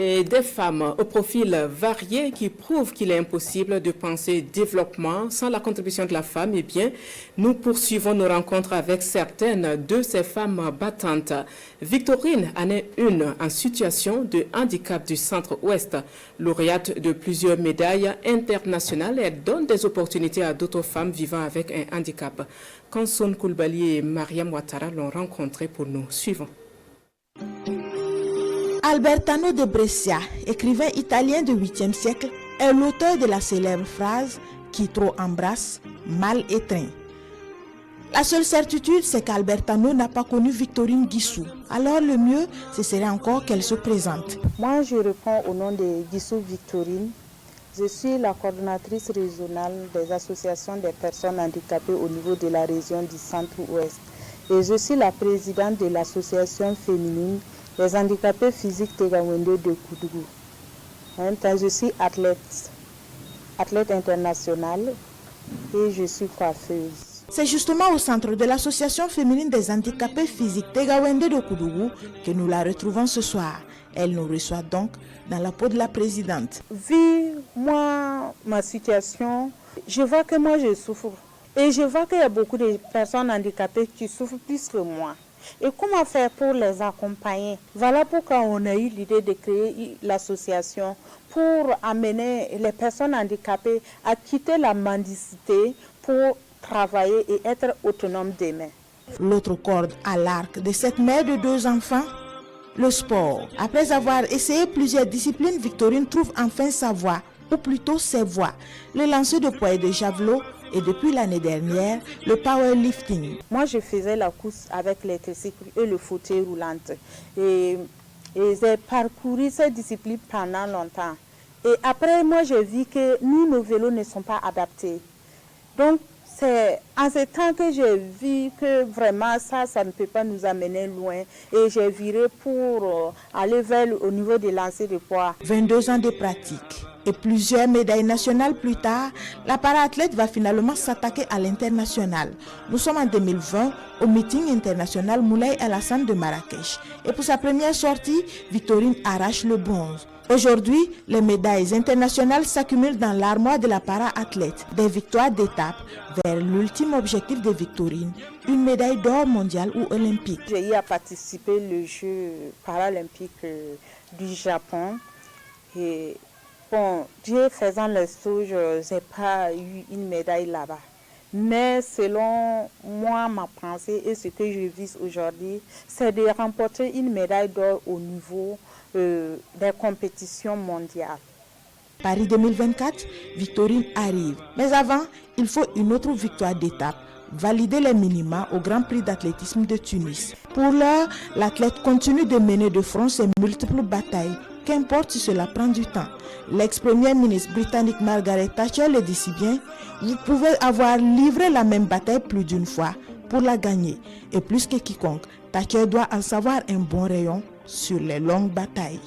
Et des femmes au profil varié qui prouvent qu'il est impossible de penser développement sans la contribution de la femme, eh bien, nous poursuivons nos rencontres avec certaines de ces femmes battantes. Victorine en est une en situation de handicap du Centre-Ouest. Lauréate de plusieurs médailles internationales, elle donne des opportunités à d'autres femmes vivant avec un handicap. Kanson Koulibaly et Mariam Ouattara l'ont rencontrée pour nous. Suivons. Albertano de Brescia, écrivain italien du 8e siècle, est l'auteur de la célèbre phrase « Qui trop embrasse, mal étreint ». La seule certitude, c'est qu'Albertano n'a pas connu Victorine Guissou. Alors le mieux, ce serait encore qu'elle se présente. Moi, je réponds au nom de Guissou Victorine. Je suis la coordonnatrice régionale des associations des personnes handicapées au niveau de la région du Centre-Ouest. Et je suis la présidente de l'association féminine les handicapés physiques Tegawende de Koudougou. En même temps, je suis athlète internationale et je suis coiffeuse. C'est justement au centre de l'association féminine des handicapés physiques Tegawende de Koudougou que nous la retrouvons ce soir. Elle nous reçoit donc dans la peau de la présidente. Vu ma situation, je vois que moi je souffre. Et je vois qu'il y a beaucoup de personnes handicapées qui souffrent plus que moi. Et comment faire pour les accompagner? Voilà pourquoi on a eu l'idée de créer l'association pour amener les personnes handicapées à quitter la mendicité pour travailler et être autonomes demain. L'autre corde à l'arc de cette mère de 2 enfants, le sport. Après avoir essayé plusieurs disciplines, Victorine trouve enfin sa voie, ou plutôt ses voies. Le lancer de poids et de javelot et depuis l'année dernière, le powerlifting. Moi, je faisais la course avec les tricycles et le fauteuil roulant. Et j'ai parcouru cette discipline pendant longtemps. Et après, moi, j'ai vu que nous, nos vélos ne sont pas adaptés. Donc, c'est en ce temps que j'ai vu que vraiment ça ne peut pas nous amener loin. Et j'ai viré pour aller au niveau des lancers de poids. 22 ans de pratique et plusieurs médailles nationales plus tard, la para-athlète va finalement s'attaquer à l'international. Nous sommes en 2020 au meeting international Moulay Alassane de Marrakech. Et pour sa première sortie, Victorine arrache le bronze. Aujourd'hui, les médailles internationales s'accumulent dans l'armoire de la para-athlète. Des victoires d'étape vers l'ultime objectif de Victorine, une médaille d'or mondiale ou olympique. J'ai eu à participer aux Jeux paralympiques du Japon. Et bon, Dieu faisant les choses, je n'ai pas eu une médaille là-bas. Mais selon moi, ma pensée et ce que je vise aujourd'hui, c'est de remporter une médaille d'or au niveau des compétitions mondiales. Paris 2024, Victorine arrive. Mais avant, il faut une autre victoire d'étape. Valider les minima au Grand Prix d'athlétisme de Tunis. Pour l'heure, l'athlète continue de mener de front ses multiples batailles, qu'importe si cela prend du temps. L'ex-première ministre britannique Margaret Thatcher le dit si bien, vous pouvez avoir livré la même bataille plus d'une fois pour la gagner. Et plus que quiconque, Thatcher doit en savoir un bon rayon sur les longues batailles.